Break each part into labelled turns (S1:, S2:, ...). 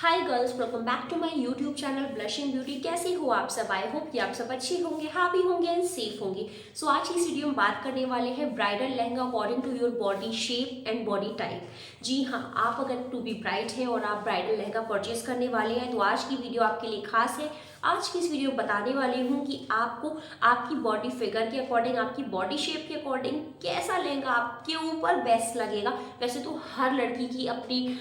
S1: Hi girls, welcome back to my YouTube channel Blushing Beauty. कैसे हो आप सब? आई होप कि आप सब अच्छे होंगे, हैप्पी होंगे एंड सेफ होंगे। सो आज की इस वीडियो में बात करने वाले हैं bridal lehenga according to your body shape and body type. जी हाँ, आप अगर टू बी ब्राइड हैं और आप ब्राइडल लहंगा परचेज करने वाले हैं तो आज की वीडियो आपके लिए खास है। आज की इस वीडियो में बताने वाली हूँ कि आपको आपकी बॉडी फिगर के अकॉर्डिंग, आपकी बॉडी शेप के अकॉर्डिंग कैसा लहंगा आपके ऊपर बेस्ट लगेगा। वैसे तो हर लड़की की अपनी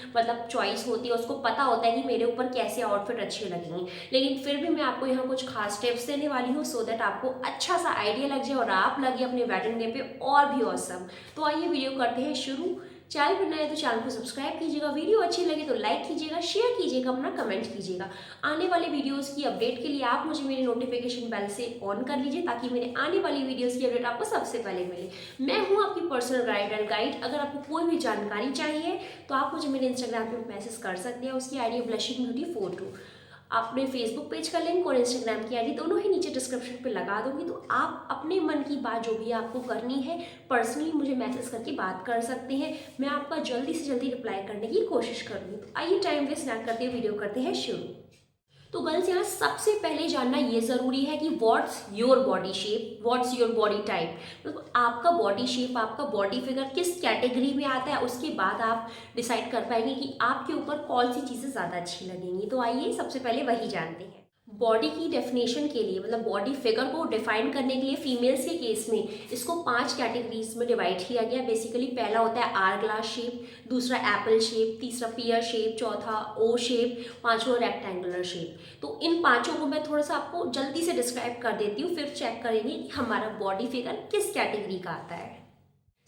S1: चॉइस होती है, उसको पता होता है कि मेरे ऊपर कैसे आउटफिट अच्छे लगेंगे, लेकिन फिर भी मैं आपको यहाँ कुछ खास टिप्स देने वाली हूँ सो दैट आपको अच्छा सा आइडिया लग जाए और आप लगे अपने वेडिंग डे पे और भी ऑसम। तो आइए वीडियो करते हैं शुरू। चैनल पर नए तो चैनल को सब्सक्राइब कीजिएगा, वीडियो अच्छी लगे तो लाइक कीजिएगा, शेयर कीजिएगा, अपना कमेंट कीजिएगा। आने वाले वीडियोस की अपडेट के लिए आप मुझे मेरे नोटिफिकेशन बेल से ऑन कर लीजिए ताकि मेरे आने वाली वीडियोस की अपडेट आपको सबसे पहले मिले। मैं हूँ आपकी पर्सनल ब्राइडल गाइड। अगर आपको कोई भी जानकारी चाहिए तो आप मुझे मेरे इंस्टाग्राम पे मैसेज कर सकते हैं। उसकी आईडी ब्लशिंग ब्यूटी 42। अपने फेसबुक पेज का लिंक और इंस्टाग्राम की आईडी दोनों ही नीचे डिस्क्रिप्शन पे लगा दूंगी, तो आप अपने मन की बात जो भी आपको करनी है पर्सनली मुझे मैसेज करके बात कर सकते हैं। मैं आपका जल्दी से जल्दी रिप्लाई करने की कोशिश करूँगी। तो आइए टाइम वेस्ट ना करते हुए वीडियो करते हैं शुरू। तो गर्ल्स, यहाँ सबसे पहले जानना ये ज़रूरी है कि what's your body shape, what's your body type. तो आपका बॉडी शेप, आपका बॉडी फिगर किस कैटेगरी में आता है, उसके बाद आप डिसाइड कर पाएंगे कि आपके ऊपर कौन सी चीज़ें ज़्यादा अच्छी लगेंगी। तो आइए सबसे पहले वही जानते हैं। बॉडी की डेफिनेशन के लिए, बॉडी फिगर को डिफाइन करने के लिए फीमेल्स के केस में इसको 5 कैटेगरीज में डिवाइड किया गया। बेसिकली पहला होता है आर ग्लास शेप, दूसरा एप्पल शेप, तीसरा पियर शेप, चौथा ओ शेप, पांचवा रेक्टेंगुलर शेप। तो इन पांचों को मैं थोड़ा सा आपको जल्दी से डिस्क्राइब कर देती हूँ, फिर चेक करेंगे कि हमारा बॉडी फिगर किस कैटेगरी का आता है।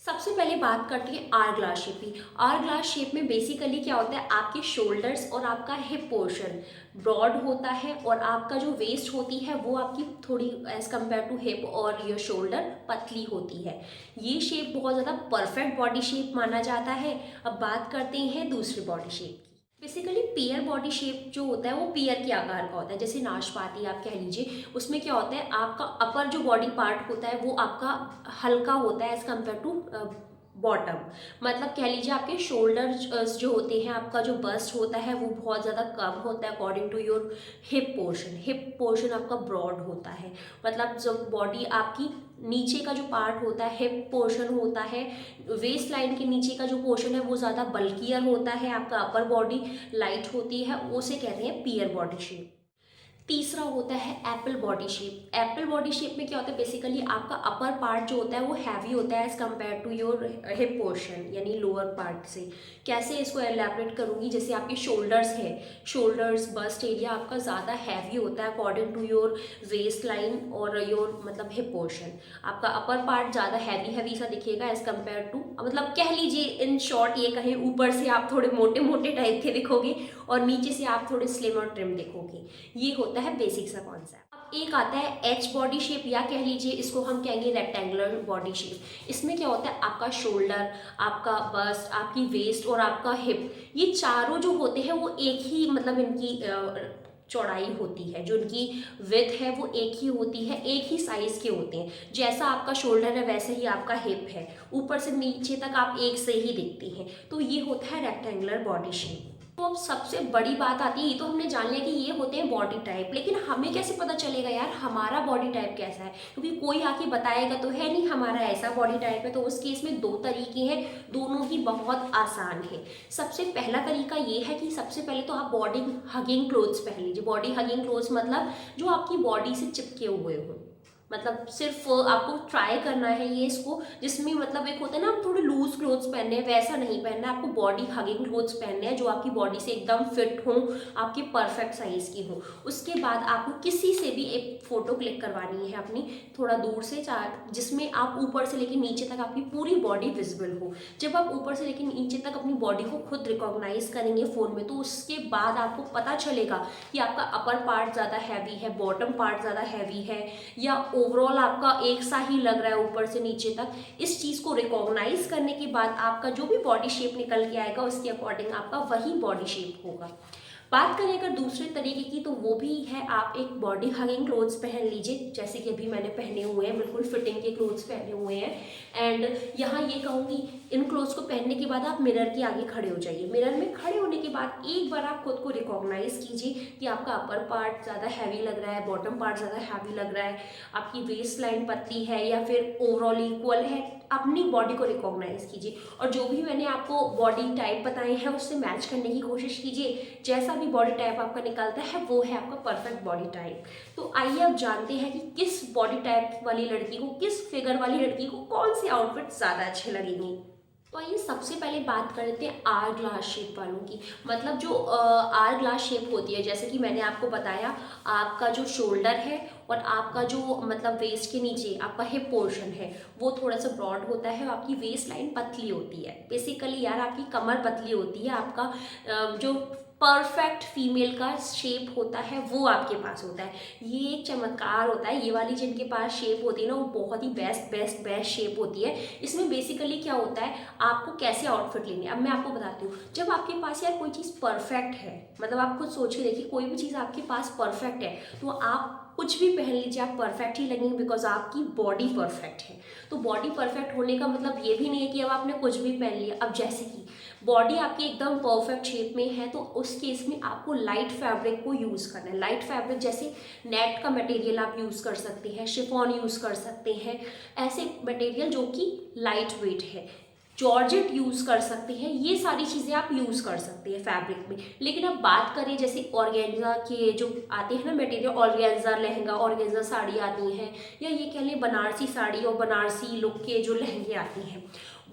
S1: सबसे पहले बात करते हैं आर ग्लास शेप की। आर ग्लास शेप में बेसिकली क्या होता है, आपके शोल्डर्स और आपका हिप पोर्शन ब्रॉड होता है और आपका जो वेस्ट होती है वो आपकी थोड़ी एज कम्पेयर टू हिप और योर शोल्डर पतली होती है। ये शेप बहुत ज़्यादा परफेक्ट बॉडी शेप माना जाता है। अब बात करते हैं दूसरी बॉडी शेप की। बेसिकली पियर बॉडी शेप जो होता है वो पियर के आकार का होता है, जैसे नाशपाती आप कह लीजिए। उसमें क्या होता है, आपका अपर जो बॉडी पार्ट होता है वो आपका हल्का होता है एज कम्पेयर टू बॉटम। कह लीजिए आपके शोल्डर जो होते हैं, आपका जो बस्ट होता है वो बहुत ज़्यादा कम होता है according to your hip portion. Hip portion आपका ब्रॉड होता है। जो बॉडी आपकी नीचे का जो पार्ट होता है, हिप पोर्शन होता है, वेस्ट लाइन के नीचे का जो पोर्शन है वो ज़्यादा बल्कियर होता है। आपका अपर बॉडी लाइट होती है, उसे कहते हैं पियर बॉडी शेप। तीसरा होता है Apple body shape. Apple body shape में क्या होता है, बेसिकली आपका अपर पार्ट जो होता है वो हैवी होता है as compare to your hip portion यानी लोअर पार्ट से। कैसे इसको एलैबोरेट करूँगी, जैसे आपके शोल्डर्स है, शोल्डर्स बस्ट एरिया आपका ज़्यादा हैवी होता है according to your waistline और योर हिप पोर्शन। आपका अपर पार्ट ज़्यादा हैवी सा दिखेगा एज कम्पेयर टू, कह लीजिए इन शॉर्ट ये कहें, ऊपर से आप थोड़े मोटे मोटे टाइप के दिखोगे और नीचे से आप थोड़े स्लिम और ट्रिम दिखोगे। ये होता है बेसिक सा कॉन्सेप्ट। अब एक आता है एच बॉडी शेप, या कह लीजिए इसको हम कहेंगे रेक्टेंगुलर बॉडी शेप। इसमें क्या होता है, आपका शोल्डर, आपका बस्ट, आपकी वेस्ट और आपका हिप, ये चारों जो होते हैं वो एक ही इनकी चौड़ाई होती है, जो इनकी विड्थ है वो एक ही होती है, एक ही साइज के होते हैं। जैसा आपका शोल्डर है वैसे ही आपका हिप है, ऊपर से नीचे तक आप एक से ही दिखते हैं। तो ये होता है रेक्टेंगुलर बॉडी शेप। तो अब सबसे बड़ी बात आती है, ये तो हमने जान लिया कि ये होते हैं बॉडी टाइप, लेकिन हमें कैसे पता चलेगा यार हमारा बॉडी टाइप कैसा है, क्योंकि कोई आके बताएगा तो है नहीं हमारा ऐसा बॉडी टाइप है। तो उस केस में 2 तरीके हैं, दोनों ही बहुत आसान है। सबसे पहला तरीका ये है कि सबसे पहले तो आप बॉडी हगिंग क्लोथ्स पहन लीजिए। बॉडी हगिंग क्लोथ्स जो आपकी बॉडी से चिपके हुए हों, सिर्फ आपको ट्राई करना है ये इसको, जिसमें एक होता है ना, आप थोड़े लूज क्लोथ्स पहनने हैं, वैसा नहीं पहनना है आपको। बॉडी हगिंग क्लोथ्स पहनने हैं जो आपकी बॉडी से एकदम फिट हों, आपकी परफेक्ट साइज की हो। उसके बाद आपको किसी से भी एक फ़ोटो क्लिक करवानी है अपनी, थोड़ा दूर से, जिसमें आप ऊपर से लेकर नीचे तक आपकी पूरी बॉडी विजिबल हो। जब आप ऊपर से लेकर नीचे तक अपनी बॉडी को खुद रिकॉग्नाइज करेंगे फ़ोन में, तो उसके बाद आपको पता चलेगा कि आपका अपर पार्ट ज़्यादा हैवी है, बॉटम पार्ट ज़्यादा हैवी है, या ओवरऑल आपका एक सा ही लग रहा है ऊपर से नीचे तक। इस चीज़ को रिकॉग्नाइज करने के बाद आपका जो भी बॉडी शेप निकल के आएगा उसके अकॉर्डिंग आपका वही बॉडी शेप होगा। बात करें अगर दूसरे तरीके की, तो वो भी है आप एक बॉडी हगिंग क्लोथ्स पहन लीजिए, जैसे कि अभी मैंने पहने हुए हैं, बिल्कुल फिटिंग के क्लोथ्स पहने हुए हैं। एंड यहाँ ये कहूँगी, इन क्लोथ्स को पहनने के बाद आप मिरर के आगे खड़े हो जाइए। मिरर में खड़े होने के बाद एक बार आप खुद को रिकॉग्नाइज कीजिए कि आपका अपर पार्ट ज़्यादा हैवी लग रहा है, बॉटम पार्ट ज़्यादा हैवी लग रहा है, आपकी वेस्ट लाइन पतली है या फिर ओवरऑल इक्वल है। अपनी बॉडी को रिकॉग्नाइज कीजिए और जो भी मैंने आपको बॉडी टाइप बताए हैं उससे मैच करने की कोशिश कीजिए। जैसा भी बॉडी टाइप आपका निकलता है वो है आपका परफेक्ट बॉडी टाइप। तो आइए अब जानते हैं कि किस बॉडी टाइप वाली लड़की को, किस फिगर वाली लड़की को कौन से आउटफिट ज़्यादा अच्छे लगेंगे। तो आइए सबसे पहले बात कर लेते हैं आर ग्लास शेप वालों की। मतलब जो आर ग्लास शेप होती है, जैसे कि मैंने आपको बताया, आपका जो शोल्डर है और आपका जो मतलब वेस्ट के नीचे आपका हिप पोर्शन है वो थोड़ा सा ब्रॉड होता है, आपकी वेस्ट लाइन पतली होती है। बेसिकली यार आपकी कमर पतली होती है, आपका जो परफेक्ट फीमेल का शेप होता है वो आपके पास होता है। ये एक चमत्कार होता है, ये वाली जिनके पास शेप होती है ना, वो बहुत ही बेस्ट शेप होती है। इसमें बेसिकली क्या होता है, आपको कैसे आउटफिट लेंगे अब मैं आपको बताती हूँ। जब आपके पास यार कोई चीज़ परफेक्ट है, मतलब आप खुद सोच के देखिए, कोई भी चीज़ आपके पास परफेक्ट है तो आप कुछ भी पहन लीजिए, आप परफेक्ट ही लगेंगे, बिकॉज आपकी बॉडी परफेक्ट है। तो बॉडी परफेक्ट होने का मतलब ये भी नहीं है कि अब आपने कुछ भी पहन लिया। अब जैसे कि बॉडी आपकी एकदम परफेक्ट शेप में है तो उस केस में आपको लाइट फैब्रिक को यूज़ करना है। लाइट फैब्रिक जैसे नेट का मटेरियल आप यूज़ कर सकते हैं, शिफॉन यूज़ कर सकते हैं, ऐसे मटेरियल जो कि लाइट वेट है। जॉर्जेट यूज़ कर सकते हैं, ये सारी चीज़ें आप यूज़ कर सकते हैं फैब्रिक में। लेकिन अब बात करें जैसे ऑर्गेन्जा के जो आते हैं ना material, organza lehenga, organza sari आती हैं, या ये कह लें बनारसी साड़ी और बनारसी लुक के जो लहंगे आते हैं,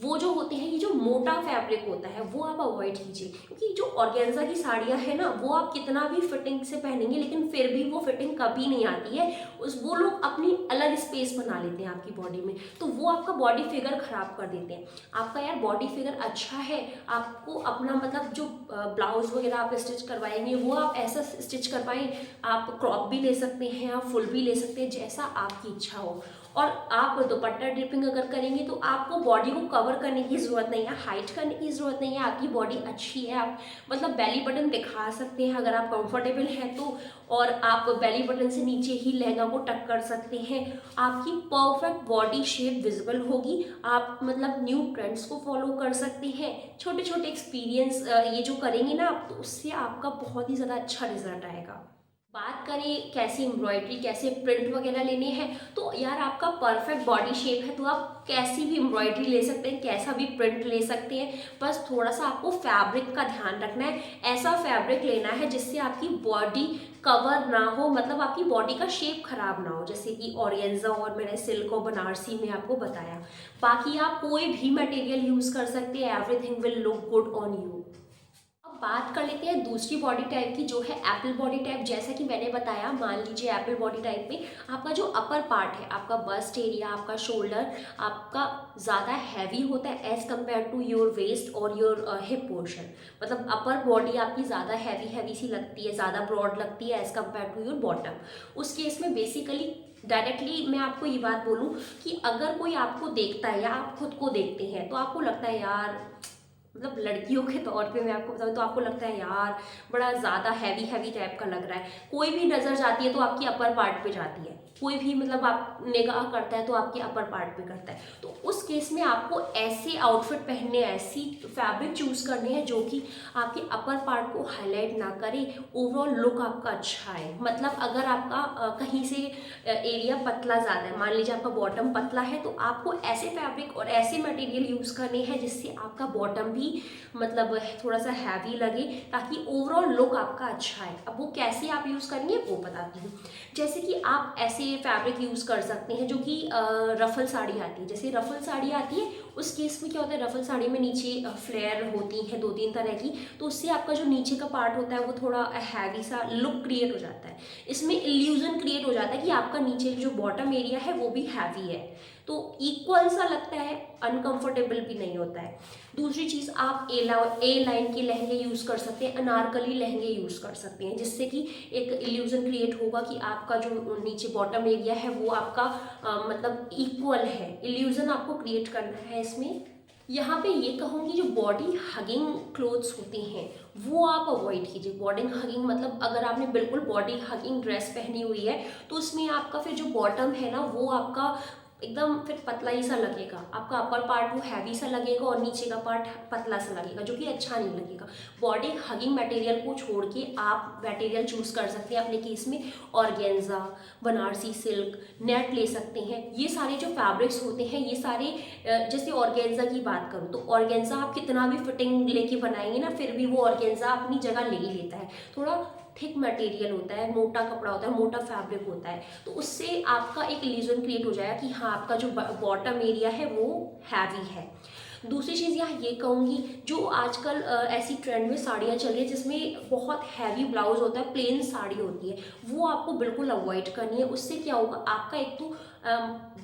S1: वो जो होते हैं, ये जो मोटा फैब्रिक होता है वो आप अवॉइड कीजिए। क्योंकि जो ऑर्गेन्जा की साड़ियाँ हैं ना, वो आप कितना भी फिटिंग से पहनेंगे लेकिन फिर भी वो फिटिंग कभी नहीं आती है। वो लोग अपनी अलग स्पेस बना लेते हैं आपकी बॉडी में, तो वो आपका बॉडी फिगर खराब कर देते हैं। आपका यार बॉडी फिगर अच्छा है, आपको अपना मतलब जो ब्लाउज वगैरह आप स्टिच करवाएंगे वो आप ऐसा स्टिच करवाएं, आप क्रॉप भी ले सकते हैं, आप फुल भी ले सकते हैं, जैसा आपकी इच्छा हो। और आप दुपट्टा ड्रिपिंग अगर करेंगे तो आपको बॉडी को कवर करने की ज़रूरत नहीं है, हाइट करने की ज़रूरत नहीं है, आपकी बॉडी अच्छी है। आप मतलब बेली बटन दिखा सकते हैं अगर आप कंफर्टेबल हैं तो, और आप बेली बटन से नीचे ही लहंगा को टक कर सकते हैं। आपकी परफेक्ट बॉडी शेप विजिबल होगी। आप मतलब न्यू ट्रेंड्स को फॉलो कर सकते हैं। छोटे छोटे एक्सपीरियंस ये जो करेंगे ना आप, तो उससे आपका बहुत ही ज़्यादा अच्छा रिजल्ट आएगा। बात करें कैसी एम्ब्रॉयडरी, कैसे प्रिंट वगैरह लेने हैं, तो यार आपका परफेक्ट बॉडी शेप है तो आप कैसी भी एम्ब्रॉयडरी ले सकते हैं, कैसा भी प्रिंट ले सकते हैं। बस थोड़ा सा आपको फैब्रिक का ध्यान रखना है, ऐसा फैब्रिक लेना है जिससे आपकी बॉडी कवर ना हो, मतलब आपकी बॉडी का शेप खराब ना हो, जैसे कि ऑर्गेन्जा और मैंने सिल्क और बनारसी में आपको बताया। बाकी आप कोई भी मटेरियल यूज़ कर सकते हैं, everything will look good on you. बात कर लेते हैं दूसरी बॉडी टाइप की, जो है एप्पल बॉडी टाइप। जैसा कि मैंने बताया, मान लीजिए एप्पल बॉडी टाइप में आपका जो अपर पार्ट है, आपका बस्ट एरिया, आपका शोल्डर आपका ज़्यादा हैवी होता है as compare to your waist और योर हिप पोर्शन। मतलब अपर बॉडी आपकी ज़्यादा हैवी सी लगती है, ज़्यादा ब्रॉड लगती है as compare to your bottom. उस केस में बेसिकली डायरेक्टली मैं आपको ये बात बोलूँ कि अगर कोई आपको देखता है या आप खुद को देखते हैं तो आपको लगता है यार, मतलब लड़कियों के तौर पे मैं आपको बताऊँ तो आपको लगता है यार बड़ा ज़्यादा हैवी टाइप का लग रहा है। कोई भी नज़र जाती है तो आपकी अपर पार्ट पे जाती है, कोई भी मतलब आप निगाह करता है तो आपके अपर पार्ट पे करता है। तो उस केस में आपको ऐसे आउटफिट पहनने, ऐसी फैब्रिक चूज़ करनी है जो कि आपके अपर पार्ट को हाईलाइट ना करे, ओवरऑल लुक आपका अच्छा है। मतलब अगर आपका कहीं से एरिया पतला ज़्यादा है, मान लीजिए आपका बॉटम पतला है, तो आपको ऐसे फैब्रिक और ऐसे मटेरियल यूज़ करने हैं जिससे आपका बॉटम भी मतलब थोड़ा सा हैवी लगे, ताकि ओवरऑल लुक आपका अच्छा है। अब वो कैसे आप यूज़ करेंगे वो बताती हूँ। जैसे कि आप ऐसे फैब्रिक यूज़ कर सकते हैं जो कि रफल साड़ी आती है। जैसे रफल साड़ी आती है, उस केस में क्या होता है, रफल साड़ी में नीचे फ्लेयर होती हैं 2-3 तरह की, तो उससे आपका जो नीचे का पार्ट होता है वो थोड़ा हैवी सा लुक क्रिएट हो जाता है। इसमें इल्यूजन क्रिएट हो जाता है कि आपका नीचे जो बॉटम एरिया है वो भी हैवी है, तो इक्वल सा लगता है, अनकंफर्टेबल भी नहीं होता है। दूसरी चीज़, आप ए लाइन के लहंगे यूज़ कर सकते हैं, अनारकली लहंगे यूज़ कर सकते हैं, जिससे कि एक इल्यूजन क्रिएट होगा कि आपका जो नीचे बॉटम एरिया है वो आपका मतलब इक्वल है। इल्यूजन आपको क्रिएट करना है इसमें। यहाँ पे ये कहूँगी जो बॉडी हगिंग क्लोथ्स होते हैं वो आप अवॉइड कीजिए। बॉडी हगिंग मतलब अगर आपने बिल्कुल बॉडी हगिंग ड्रेस पहनी हुई है तो उसमें आपका फिर जो बॉटम है ना वो आपका एकदम फिर पतला ही सा लगेगा, आपका अपर पार्ट वो हैवी सा लगेगा और नीचे का पार्ट पतला सा लगेगा, जो कि अच्छा नहीं लगेगा। बॉडी हगिंग मटेरियल को छोड़ के आप मटेरियल चूज कर सकते हैं अपने केस में। ऑर्गेन्जा, बनारसी सिल्क, नेट ले सकते हैं। ये सारे जो फैब्रिक्स होते हैं ये सारे जैसे ऑर्गेन्जा की बात करूँ तो ऑर्गेन्जा आप कितना भी फिटिंग लेके बनाएंगे ना फिर भी वो ऑर्गेन्जा अपनी जगह ले ही लेता है। थोड़ा थिक मटेरियल होता है, मोटा कपड़ा होता है, मोटा फैब्रिक होता है, तो उससे आपका एक इल्यूजन क्रिएट हो जाएगा कि हाँ आपका जो बॉटम एरिया है वो हैवी है। दूसरी चीज़ यहाँ ये कहूँगी, जो आजकल ऐसी ट्रेंड में साड़ियाँ चल रही है जिसमें बहुत हैवी ब्लाउज होता है, प्लेन साड़ी होती है, वो आपको बिल्कुल अवॉइड करनी है। उससे क्या होगा, आपका एक तो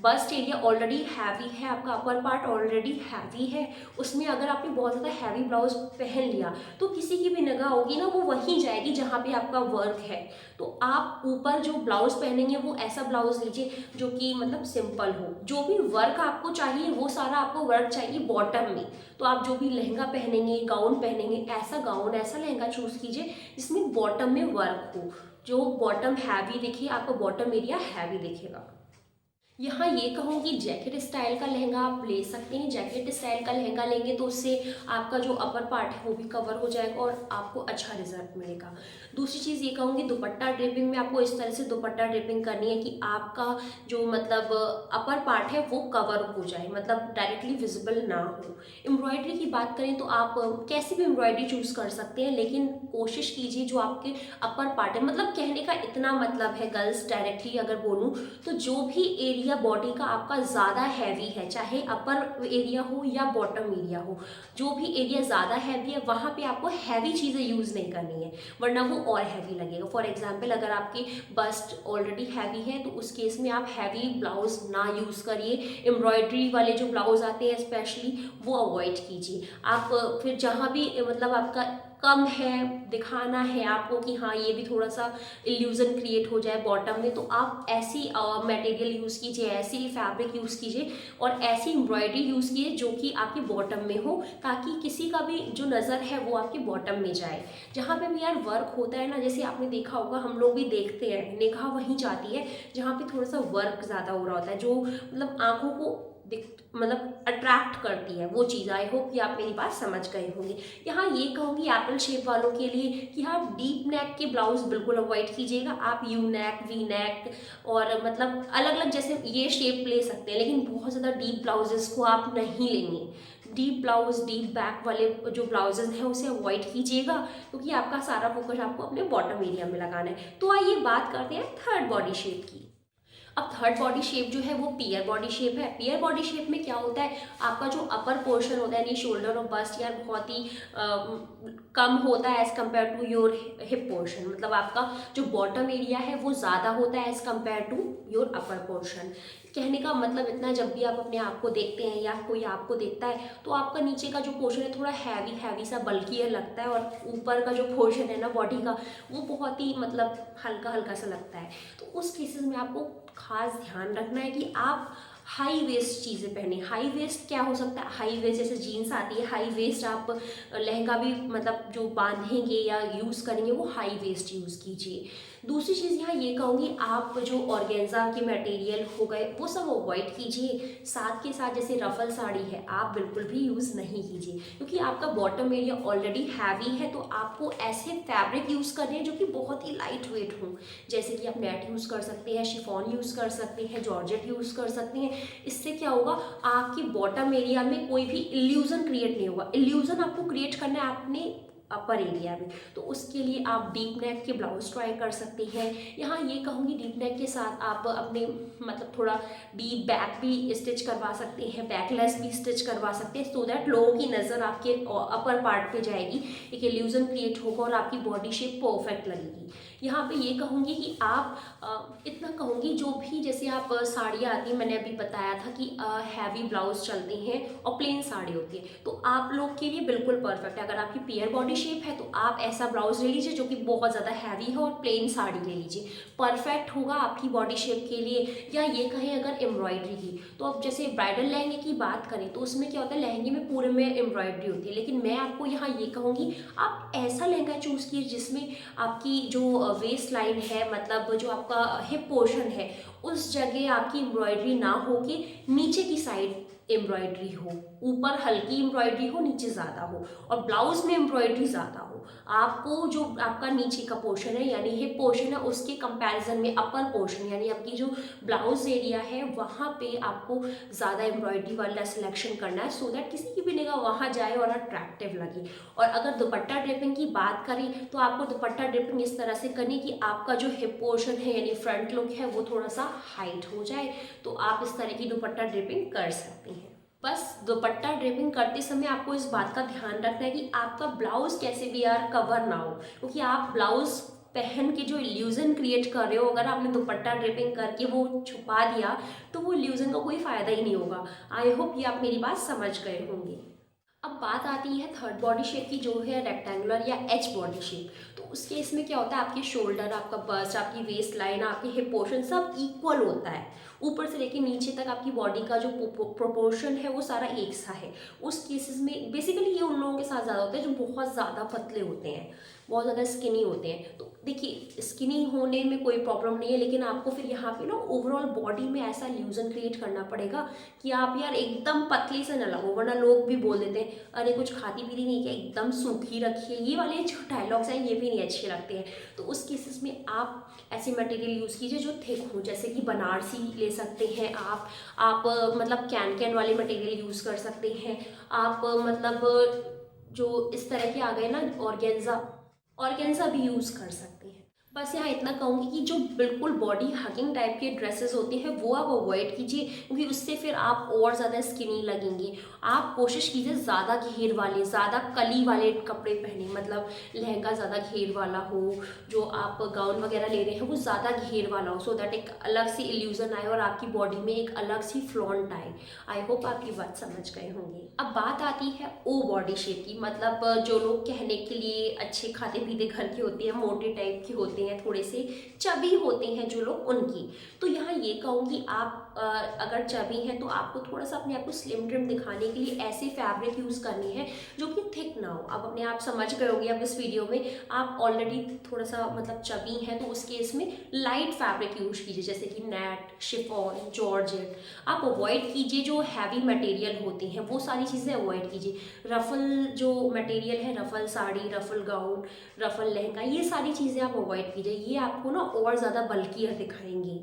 S1: बस्ट एरिया ऑलरेडी हैवी है, आपका अपर पार्ट ऑलरेडी हैवी है, उसमें अगर आपने बहुत ज़्यादा हैवी ब्लाउज पहन लिया तो किसी की भी निगाह होगी ना वो वहीं जाएगी जहाँ पे आपका वर्क है। तो आप ऊपर जो ब्लाउज पहनेंगे वो ऐसा ब्लाउज लीजिए जो कि मतलब सिंपल हो। जो भी वर्क आपको चाहिए वो सारा आपको वर्क चाहिए बॉटम में, तो आप जो भी लहंगा पहनेंगे, गाउन पहनेंगे, ऐसा गाउन ऐसा लहंगा चूज कीजिए जिसमें बॉटम में वर्क हो, जो बॉटम हैवी दिखे, आपका बॉटम एरिया हैवी दिखेगा। यहाँ ये कहूँगी जैकेट स्टाइल का लहंगा आप ले सकते हैं। जैकेट स्टाइल का लहंगा लेंगे तो उससे आपका जो अपर पार्ट है वो भी कवर हो जाएगा और आपको अच्छा रिजल्ट मिलेगा। दूसरी चीज़ ये कहूँगी, दुपट्टा ड्रिपिंग में आपको इस तरह से दुपट्टा ड्रिपिंग करनी है कि आपका जो मतलब अपर पार्ट है वो कवर हो जाए, मतलब डायरेक्टली विजिबल ना हो। एम्ब्रॉयडरी की बात करें तो आप कैसी भी एम्ब्रॉयडरी चूज़ कर सकते हैं, लेकिन कोशिश कीजिए जो आपके अपर पार्ट है, मतलब कहने का इतना मतलब है गर्ल्स डायरेक्टली अगर बोलूँ तो जो भी एरिया बॉडी का आपका ज़्यादा हैवी है, चाहे अपर एरिया हो या बॉटम एरिया हो, जो भी एरिया ज़्यादा हैवी है वहाँ पे आपको हैवी चीज़ें यूज़ नहीं करनी है, वरना वो और हैवी लगेगा। फॉर एग्जांपल अगर आपकी बस्ट ऑलरेडी हैवी है तो उस केस में आप हैवी ब्लाउज ना यूज़ करिए। एम्ब्रॉयडरी वाले जो ब्लाउज आते हैं स्पेशली वो अवॉइड कीजिए। आप फिर जहाँ भी मतलब आपका कम है, दिखाना है आपको कि हाँ ये भी थोड़ा सा इल्यूजन क्रिएट हो जाए बॉटम में, तो आप ऐसी मटेरियल यूज़ कीजिए, ऐसी फैब्रिक यूज़ कीजिए और ऐसी एम्ब्रॉयडरी यूज़ कीजिए जो कि आपकी बॉटम में हो, ताकि किसी का भी जो नज़र है वो आपकी बॉटम में जाए। जहाँ पे भी यार वर्क होता है ना, जैसे आपने देखा होगा, हम लोग भी देखते हैं, निगाह वहीं जाती है जहाँ पे थोड़ा सा वर्क ज़्यादा हो रहा होता है, जो मतलब आँखों को मतलब अट्रैक्ट करती है वो चीज़। आई होप कि आप मेरी बात समझ गए होंगे। यहाँ ये कहूँगी एप्पल शेप वालों के लिए कि आप डीप नेक के ब्लाउज बिल्कुल अवॉइड कीजिएगा। आप यू नेक, वी नेक और मतलब अलग अलग जैसे ये शेप ले सकते हैं, लेकिन बहुत ज़्यादा डीप ब्लाउजेस को आप नहीं लेंगे। डीप ब्लाउज, डीप बैक वाले जो ब्लाउजेज हैं उसे अवॉइड कीजिएगा, क्योंकि आपका सारा फोकस आपको अपने बॉटम एरिया में लगाना है। तो आइए बात करते हैं थर्ड बॉडी शेप की। अब थर्ड बॉडी शेप जो है वो पियर बॉडी शेप है। पियर बॉडी शेप में क्या होता है, आपका जो अपर पोर्शन होता है यानी शोल्डर और बस्ट यार बहुत ही कम होता है as compare to your hip portion, मतलब आपका जो बॉटम एरिया है वो ज़्यादा होता है as compare to your upper portion. कहने का मतलब इतना, जब भी आप अपने आप को देखते हैं या कोई आपको देखता है तो आपका नीचे का जो पोर्शन है थोड़ा हैवी हैवी सा बल्कियर लगता है और ऊपर का जो पोर्शन है ना बॉडी का वो बहुत ही मतलब हल्का हल्का सा लगता है। तो उस केसेस में आपको खास ध्यान रखना है कि आप हाई वेस्ट चीज़ें पहने। हाई वेस्ट क्या हो सकता है, हाई वेस्ट जैसे जीन्स आती है, हाई वेस्ट आप लहंगा भी मतलब जो बांधेंगे या यूज़ करेंगे वो हाई वेस्ट यूज़ कीजिए। दूसरी चीज़ यहाँ ये कहूँगी, आप जो ऑर्गेन्जा के मटेरियल हो गए वो सब अवॉइड कीजिए। साथ के साथ जैसे रफल साड़ी है आप बिल्कुल भी यूज़ नहीं कीजिए, क्योंकि आपका बॉटम एरिया ऑलरेडी हैवी है, तो आपको ऐसे फैब्रिक यूज़ करने हैं जो कि बहुत ही लाइट वेट हों। जैसे कि आप नेट यूज़ कर सकते हैं, शिफॉन यूज़ कर सकते हैं, जॉर्जेट यूज़ कर सकते हैं। इससे क्या होगा, आपकी बॉटम एरिया में कोई भी इल्यूजन क्रिएट नहीं होगा। इल्यूजन आपको क्रिएट करना है अपने अपर एरिया में, तो उसके लिए आप डीप नेक के ब्लाउज ट्राई कर सकते हैं। यहाँ ये कहूँगी डीप नेक के साथ आप अपने मतलब थोड़ा डीप बैक भी स्टिच करवा सकते हैं, बैकलेस भी स्टिच करवा सकते हैं, सो दैट लोगों की नज़र आपके अपर पार्ट पे जाएगी, एक इल्यूजन क्रिएट होगा और आपकी बॉडी शेप परफेक्ट लगेगी। यहाँ पे ये कहूँगी कि आप इतना कहूँगी, जो भी जैसे आप साड़ियाँ आती हैं, मैंने अभी बताया था कि हैवी ब्लाउज चलते हैं और प्लेन साड़ी होती है, तो आप लोग के लिए बिल्कुल परफेक्ट है। अगर आपकी पियर बॉडी शेप है तो आप ऐसा ब्लाउज ले लीजिए जो कि बहुत ज़्यादा हैवी है, और प्लेन साड़ी ले लीजिए, परफेक्ट होगा आपकी बॉडी शेप के लिए। या ये कहें अगर एम्ब्रॉयडरी की, तो अब जैसे ब्राइडल लहंगे की बात करें तो उसमें क्या होता है, लहंगे में पूरे में एम्ब्रॉयडरी होती है, लेकिन मैं आपको यहाँ ये कहूँगी आप ऐसा लहंगा चूज़ कीजिए जिसमें आपकी जो वेस्ट लाइन है, मतलब जो आपका हिप पोर्शन है, उस जगह आपकी एम्ब्रॉयडरी ना हो कि नीचे की साइड एम्ब्रॉयडरी हो, ऊपर हल्की एम्ब्रॉयडरी हो, नीचे ज़्यादा हो, और ब्लाउज में एम्ब्रॉयडरी ज़्यादा हो। आपको जो आपका नीचे का पोर्शन है यानी हिप पोर्शन है, उसके कंपैरिजन में अपर पोर्शन यानी आपकी जो ब्लाउज एरिया है वहाँ पे आपको ज़्यादा एम्ब्रॉयडरी वाला सिलेक्शन करना है, सो दैट किसी की भी निगाह वहाँ जाए और अट्रैक्टिव लगे। और अगर दुपट्टा ड्रेपिंग की बात करें तो आपको दुपट्टा ड्रेपिंग इस तरह से करनी कि आपका जो हिप पोर्शन है यानी फ्रंट लुक है वो थोड़ा सा हाइट हो जाए, तो आप इस तरह की दुपट्टा ड्रेपिंग कर सकते हैं। बस दुपट्टा ड्रेपिंग करते समय आपको इस बात का ध्यान रखना है कि आपका ब्लाउज कैसे भी यार कवर ना हो, क्योंकि आप ब्लाउज पहन के जो इल्यूजन क्रिएट कर रहे हो, अगर आपने दुपट्टा ड्रेपिंग करके वो छुपा दिया तो वो इल्यूजन का कोई फायदा ही नहीं होगा। आई होप ये आप मेरी बात समझ गए होंगे। अब बात आती है थर्ड बॉडी शेप की, जो है रेक्टेंगुलर या एच बॉडी शेप। तो उस केस में क्या होता है, आपके शोल्डर, आपका बस्ट, आपकी वेस्ट लाइन, आपकी हिप पोर्शन सब इक्वल होता है, ऊपर से लेके नीचे तक आपकी बॉडी का जो प्रोपोर्शन है वो सारा एक सा है। उस केसेस में बेसिकली ये उन लोगों के साथ ज़्यादा होता है जो बहुत ज़्यादा पतले होते हैं, बहुत ज़्यादा स्किनी होते हैं। तो देखिए स्किनी होने में कोई प्रॉब्लम नहीं है, लेकिन आपको फिर यहाँ पे ना ओवरऑल बॉडी में ऐसा इल्यूजन क्रिएट करना पड़ेगा कि आप यार एकदम पतली से न लगो, वरना लोग भी बोल देते हैं अरे कुछ खाती पीती नहीं क्या, एकदम सूखी रखिए। ये वाले जो डायलॉग्स हैं ये भी नहीं अच्छे लगते हैं। तो उस केसेस में आप ऐसे मटेरियल यूज़ कीजिए जो थिक हो, जैसे कि बनारसी ले सकते हैं आप मतलब कैन वाले मटेरियल यूज़ कर सकते हैं आप, मतलब जो इस तरह के आ गए ना ऑर्गेन्जा भी यूज़ कर सकते हैं। बस यहाँ इतना कहूँगी कि जो बिल्कुल बॉडी हगिंग टाइप के ड्रेसेस होते हैं वो आप अवॉइड कीजिए, क्योंकि उससे फिर आप और ज़्यादा स्किनी लगेंगे। आप कोशिश कीजिए ज़्यादा घेर वाले, ज़्यादा कली वाले कपड़े पहने, मतलब लहंगा ज़्यादा घेर वाला हो, जो आप गाउन वगैरह ले रहे हैं वो ज़्यादा घेर वाला हो, सो दैट एक अलग सी इल्यूजन आए और आपकी बॉडी में एक अलग सी फ्लॉन्ट आए। आई होप आप ये बात समझ गए होंगे। अब बात आती है ओ बॉडी शेप की, मतलब जो लोग कहने के लिए अच्छे खाते पीते घर के होते हैं, मोटे टाइप के होते हैं, थोड़े से चबी होते हैं जो लोग, उनकी। तो यहाँ ये कहूँगी आप अगर चबी हैं तो आपको थोड़ा सा अपने आप को स्लिम ट्रिम दिखाने के लिए ऐसे फैब्रिक यूज़ करनी है जो कि थिक ना हो। अब अपने आप समझ गए होंगे अब इस वीडियो में, आप ऑलरेडी थोड़ा सा मतलब चबी हैं तो उस केस में लाइट फैब्रिक यूज कीजिए, जैसे कि नेट, शिफॉन, जॉर्जेट। आप अवॉइड कीजिए जो हैवी मटेरियल होते हैं, वो सारी चीज़ें अवॉइड कीजिए। रफल जो मटेरियल है, ruffle sari, ruffle gown, ruffle lehenga, ये सारी चीज़ें आप अवॉइड कीजिए, ये आपको ना और ज़्यादा बल्कियर दिखाएंगी।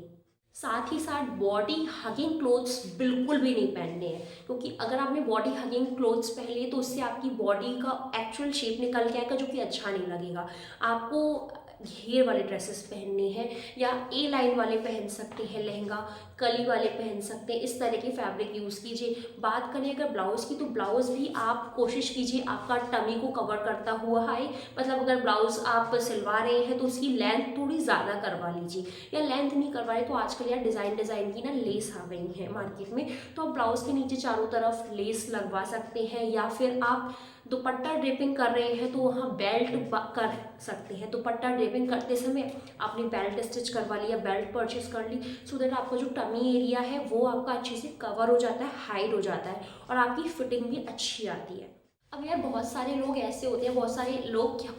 S1: साथ ही साथ बॉडी हगिंग क्लोथ्स बिल्कुल भी नहीं पहनने हैं, क्योंकि अगर आपने बॉडी हगिंग क्लोथ्स पहन लिए तो उससे आपकी बॉडी का एक्चुअल शेप निकल के आएगा, जो कि अच्छा नहीं लगेगा। आपको घेर वाले ड्रेसेस पहनने हैं या ए लाइन वाले पहन सकते हैं, लहंगा कली वाले पहन सकते हैं, इस तरह की फैब्रिक यूज़ कीजिए। बात करें अगर ब्लाउज़ की, तो ब्लाउज़ भी आप कोशिश कीजिए आपका टमी को कवर करता हुआ आए, मतलब अगर ब्लाउज़ आप सिलवा रहे हैं तो उसकी लेंथ थोड़ी ज़्यादा करवा लीजिए, या लेंथ नहीं करवा रहे तो आजकल यार डिज़ाइन की ना लेस आ गई है मार्केट में, तो आप ब्लाउज़ के नीचे चारों तरफ लेस लगवा सकते हैं, या फिर आप दुपट्टा ड्रेपिंग कर रहे हैं तो वहाँ बेल्ट कर सकते हैं। दुपट्टा ड्रेपिंग करते समय आपने बेल्ट स्टिच करवा लिया, बेल्ट परचेज कर ली, सो दैट आपका जो टमी एरिया है वो आपका अच्छे से कवर हो जाता है, हाइड हो जाता है, और आपकी फिटिंग भी अच्छी आती है। अब यार बहुत सारे लोग ऐसे होते हैं, बहुत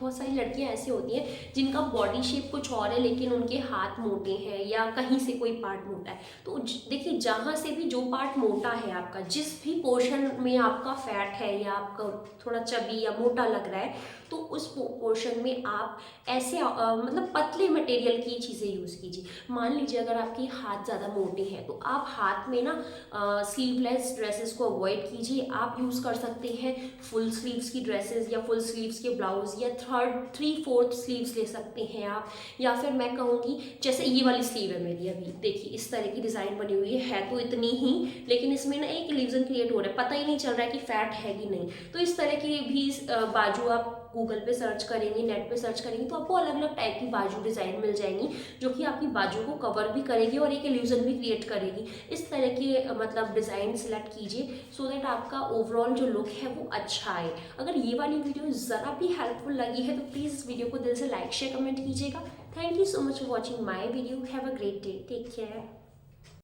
S1: सारी लड़कियां ऐसी होती हैं जिनका बॉडी शेप कुछ और है लेकिन उनके हाथ मोटे हैं या कहीं से कोई पार्ट मोटा है। तो देखिए जहाँ से भी जो पार्ट मोटा है, आपका जिस भी पोर्शन में आपका फैट है या आपका थोड़ा चबी या मोटा लग रहा है, तो उस पोर्शन में आप ऐसे मतलब पतले मटेरियल की चीज़ें यूज़ कीजिए। मान लीजिए अगर आपके हाथ ज़्यादा मोटे हैं तो आप हाथ में ना स्लीवलेस ड्रेसेस को अवॉइड कीजिए। आप यूज़ कर सकते हैं फुल स्लीव्स की ड्रेसेस या फुल स्लीव्स के ब्लाउज, या 3/4 स्लीव्स ले सकते हैं आप। या फिर मैं कहूँगी जैसे ये वाली स्लीव है मेरी, अभी देखिए इस तरह की डिज़ाइन बनी हुई है तो इतनी ही, लेकिन इसमें ना एक इल्यूजन क्रिएट हो रहा है, पता ही नहीं चल रहा है कि फैट है कि नहीं। तो इस तरह की भी बाजू आप गूगल पे सर्च करेंगे, नेट पे सर्च करेंगे तो आपको अलग अलग टाइप की बाजू डिज़ाइन मिल जाएंगी जो कि आपकी बाजू को कवर भी करेगी और एक इल्यूजन भी क्रिएट करेगी। इस तरह के मतलब डिज़ाइन सेलेक्ट कीजिए सो दैट आपका ओवरऑल जो लुक है वो अच्छा आए। अगर ये वाली वीडियो ज़रा भी हेल्पफुल लगी है तो प्लीज़ इस वीडियो को दिल से लाइक शेयर कमेंट कीजिएगा। Thank you so much for watching my video. Have a great day, take care.